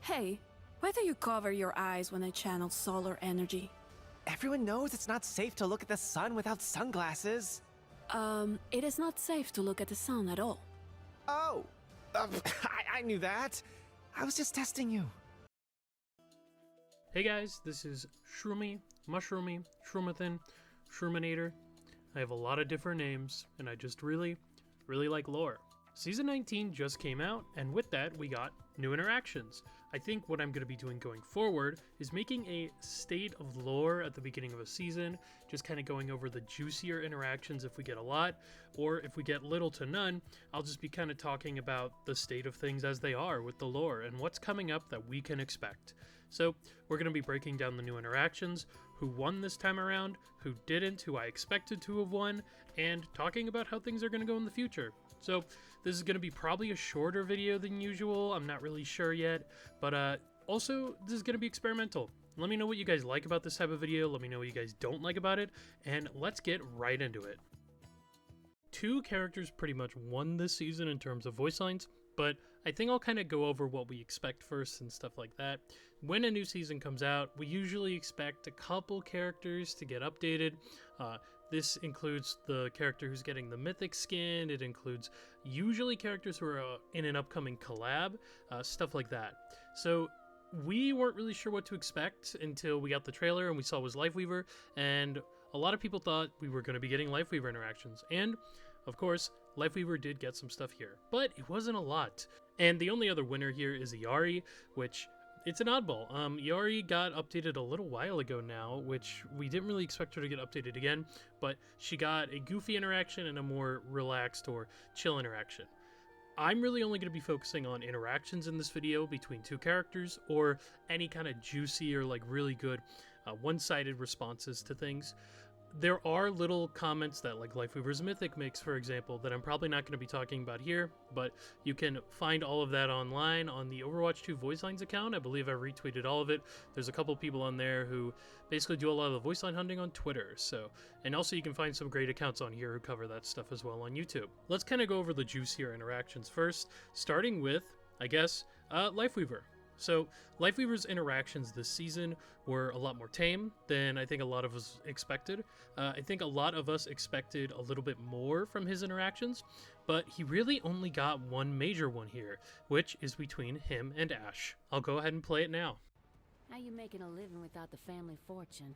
Hey, why do you cover your eyes when I channel solar energy? Everyone knows it's not safe to look at the sun without sunglasses. It is not safe to look at the sun at all. Oh, I knew that. I was just testing you. Hey guys, this is Shroomy, Mushroomy, Shroomathan, Shroominator. I have a lot of different names, and I just really like lore. Season 19 just came out, and with that, we got new interactions. I think what I'm going to be doing going forward is making a state of lore at the beginning of a season, just kind of going over the juicier interactions if we get a lot, or if we get little to none, I'll just be kind of talking about the state of things as they are with the lore and what's coming up that we can expect. So we're going to be breaking down the new interactions, who won this time around, who didn't, who I expected to have won, and talking about how things are going to go in the future. So this is going to be probably a shorter video than usual, I'm not really sure yet, but also this is going to be experimental. Let me know what you guys like about this type of video, let me know what you guys don't like about it, and let's get right into it. Two characters pretty much won this season in terms of voice lines, but I think I'll kind of go over what we expect first and stuff like that. When a new season comes out, we usually expect a couple characters to get updated. This includes the character who's getting the mythic skin, it includes usually characters who are in an upcoming collab, stuff like that. So we weren't really sure what to expect until we got the trailer and we saw it was Lifeweaver, and a lot of people thought we were going to be getting Lifeweaver interactions, and of course, Lifeweaver did get some stuff here, but it wasn't a lot. And the only other winner here is Illari, which it's an oddball. Illari got updated a little while ago now, which we didn't really expect her to get updated again, but she got a goofy interaction and a more relaxed or chill interaction. I'm really only going to be focusing on interactions in this video between two characters, or any kind of juicy or like really good one-sided responses to things. There are little comments that like Lifeweaver's Mythic makes, for example, that I'm probably not going to be talking about here, but you can find all of that online on the Overwatch 2 Voice Lines account. I believe I retweeted all of it. There's a couple people on there who basically do a lot of the voice line hunting on Twitter, so, and also you can find some great accounts on here who cover that stuff as well on YouTube. Let's kind of go over the juicier interactions first, starting with, I guess, Lifeweaver. So, Lifeweaver's interactions this season were a lot more tame than I think a lot of us expected. I think a lot of us expected a little bit more from his interactions, but he really only got one major one here, which is between him and Ash. I'll go ahead and play it now. How you making a living without the family fortune?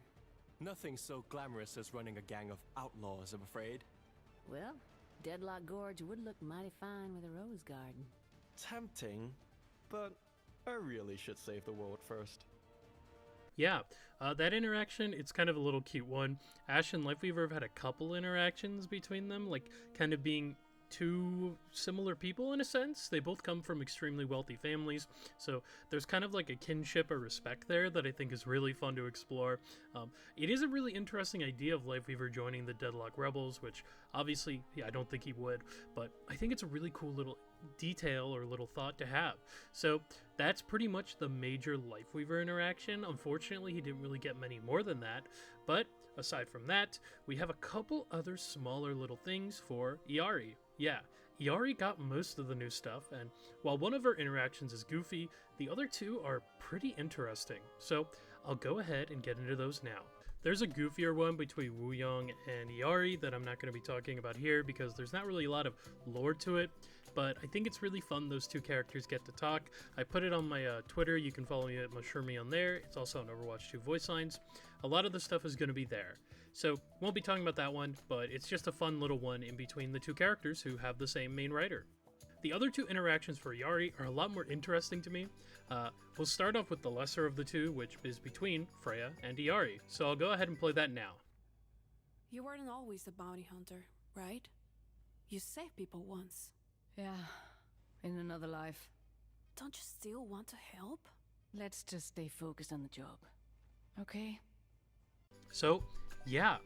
Nothing so glamorous as running a gang of outlaws, I'm afraid. Well, Deadlock Gorge would look mighty fine with a rose garden. Tempting, but I really should save the world first. Yeah, that interaction, it's kind of a little cute one. Ash and Lifeweaver have had a couple interactions between them, like kind of being two similar people in a sense. They both come from extremely wealthy families, so there's kind of like a kinship or respect there that I think is really fun to explore. It is a really interesting idea of Lifeweaver joining the Deadlock Rebels, which obviously, yeah, I don't think he would, but I think it's a really cool little detail or little thought to have. So that's pretty much the major Lifeweaver interaction. Unfortunately, he didn't really get many more than that, but aside from that, we have a couple other smaller little things for Illari. Yeah, Illari got most of the new stuff, and while one of her interactions is goofy, the other two are pretty interesting. So I'll go ahead and get into those now. There's a goofier one between Wooyoung and Illari that I'm not going to be talking about here because there's not really a lot of lore to it, but I think it's really fun those two characters get to talk. I put it on my Twitter, you can follow me at Mushroomy on there, it's also on Overwatch 2 Voice Lines. A lot of the stuff is going to be there. So, won't be talking about that one, but it's just a fun little one in between the two characters who have the same main writer. The other two interactions for Illari are a lot more interesting to me. We'll start off with the lesser of the two, which is between Freya and Illari. So I'll go ahead and play that now. You weren't always a bounty hunter, right? You saved people once. Yeah, in another life. Don't you still want to help? Let's just stay focused on the job, okay? So, yeah.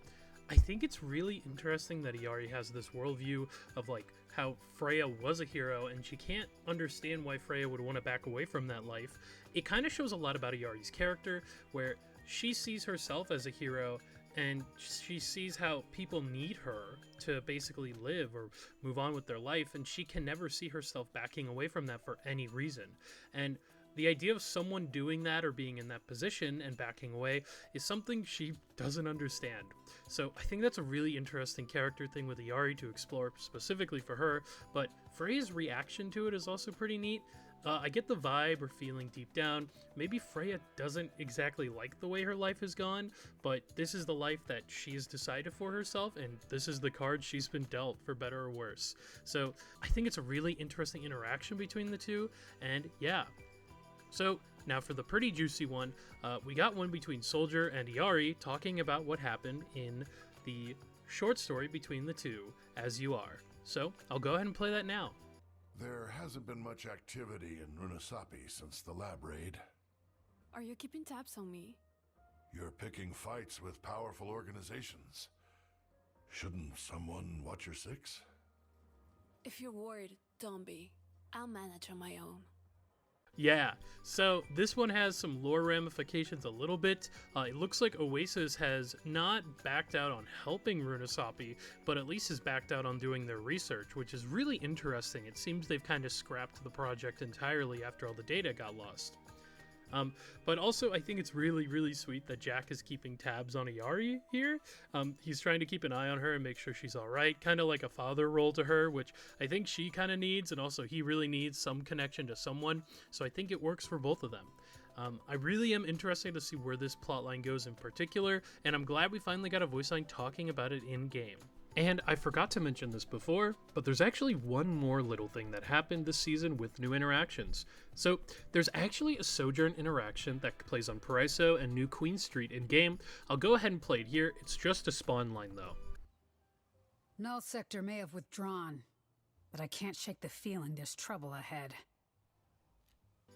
I think it's really interesting that Illari has this worldview of like how Freya was a hero and she can't understand why Freya would want to back away from that life. It kind of shows a lot about Illari's character, where she sees herself as a hero and she sees how people need her to basically live or move on with their life, and she can never see herself backing away from that for any reason. And the idea of someone doing that or being in that position and backing away is something she doesn't understand. So I think that's a really interesting character thing with Illari to explore specifically for her, but Freya's reaction to it is also pretty neat. I get the vibe or feeling deep down, maybe Freya doesn't exactly like the way her life has gone, but this is the life that she's decided for herself, and this is the card she's been dealt, for better or worse. So I think it's a really interesting interaction between the two, and yeah. So now for the pretty juicy one, we got one between Soldier and Illari talking about what happened in the short story between the two, As You Are. So I'll go ahead and play that now. There hasn't been much activity in Runasapi since the lab raid. Are you keeping tabs on me? You're picking fights with powerful organizations. Shouldn't someone watch your six? If you're worried, don't be. I'll manage on my own. Yeah, so this one has some lore ramifications a little bit. It looks like Oasis has not backed out on helping Runasapi, but at least has backed out on doing their research, which is really interesting. It seems they've kind of scrapped the project entirely after all the data got lost. But also, I think it's really, really sweet that Jack is keeping tabs on Illari here. He's trying to keep an eye on her and make sure she's all right, kind of like a father role to her, which I think she kind of needs, and also he really needs some connection to someone, so I think it works for both of them. I really am interested to see where this plotline goes in particular, and I'm glad we finally got a voice line talking about it in-game. And I forgot to mention this before, but there's actually one more little thing that happened this season with new interactions. So there's actually a Sojourn interaction that plays on Paraiso and New Queen Street in-game. I'll go ahead and play it here. It's just a spawn line though. Null Sector may have withdrawn, but I can't shake the feeling there's trouble ahead.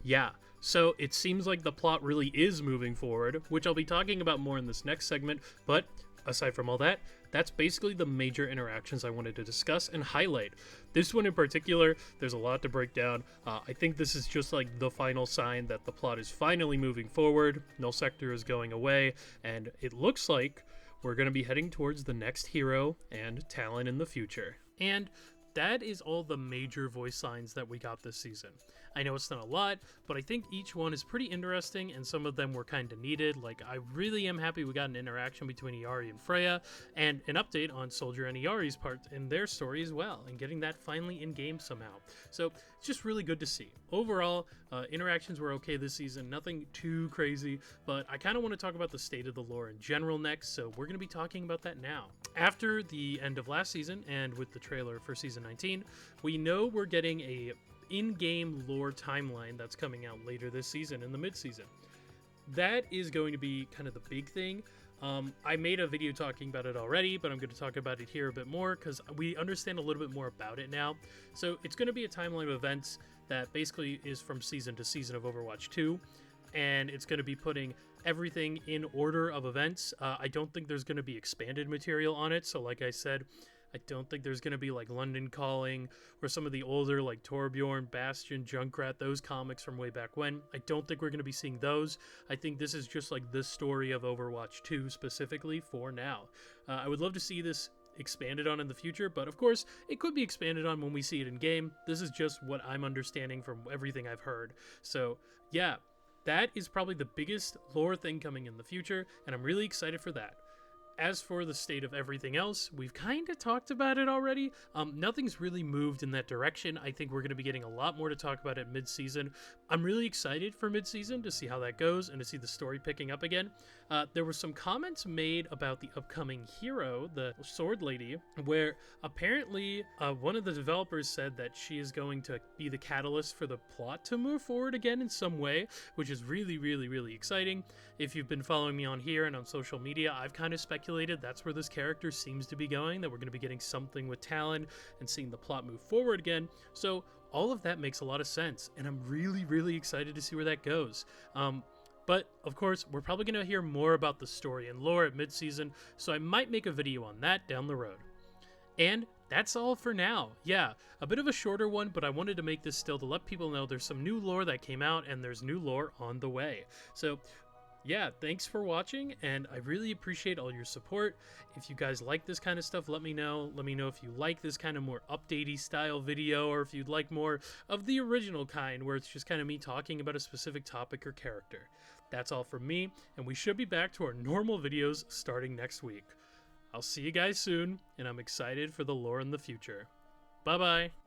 Yeah, so it seems like the plot really is moving forward, which I'll be talking about more in this next segment, but aside from all that, that's basically the major interactions I wanted to discuss and highlight. This one in particular, there's a lot to break down. I think this is just like the final sign that the plot is finally moving forward, Null Sector is going away, and it looks like we're going to be heading towards the next hero and Talon in the future. And that is all the major voice lines that we got this season. I know it's not a lot, but I think each one is pretty interesting, and some of them were kind of needed. Like, I really am happy we got an interaction between Illari and Freya, and an update on Soldier and Illari's part in their story as well, and getting that finally in-game somehow. So, it's just really good to see. Overall, interactions were okay this season, nothing too crazy, but I kind of want to talk about the state of the lore in general next, so we're going to be talking about that now. After the end of last season, and with the trailer for Season 19, we know we're getting a in-game lore timeline that's coming out later this season in the mid-season. That is going to be kind of the big thing. I made a video talking about it already, but I'm going to talk about it here a bit more because we understand a little bit more about it now. So it's going to be a timeline of events that basically is from season to season of Overwatch 2, and it's going to be putting everything in order of events. I don't think there's going to be expanded material on it, so like I said, I don't think there's going to be like London Calling or some of the older like Torbjorn, Bastion, Junkrat, those comics from way back when. I don't think we're going to be seeing those. I think this is just like the story of Overwatch 2 specifically for now. I would love to see this expanded on in the future, but of course it could be expanded on when we see it in game. This is just what I'm understanding from everything I've heard. So yeah, that is probably the biggest lore thing coming in the future, and I'm really excited for that. As for the state of everything else, we've kind of talked about it already. Nothing's really moved in that direction. I think we're going to be getting a lot more to talk about at mid-season. I'm really excited for mid-season to see how that goes and to see the story picking up again. There were some comments made about the upcoming hero, the Sword Lady, where apparently one of the developers said that she is going to be the catalyst for the plot to move forward again in some way, which is really, really, really exciting. If you've been following me on here and on social media, I've kind of speculated that's where this character seems to be going, that we're going to be getting something with Talon and seeing the plot move forward again. So all of that makes a lot of sense, and I'm really, really excited to see where that goes. But, of course, we're probably going to hear more about the story and lore at mid-season, so I might make a video on that down the road. And that's all for now. Yeah, a bit of a shorter one, but I wanted to make this still to let people know there's some new lore that came out, and there's new lore on the way. So yeah, thanks for watching, and I really appreciate all your support. If you guys like this kind of stuff, let me know. Let me know if you like this kind of more updatey style video, or if you'd like more of the original kind, where it's just kind of me talking about a specific topic or character. That's all from me, and we should be back to our normal videos starting next week. I'll see you guys soon, and I'm excited for the lore in the future. Bye-bye!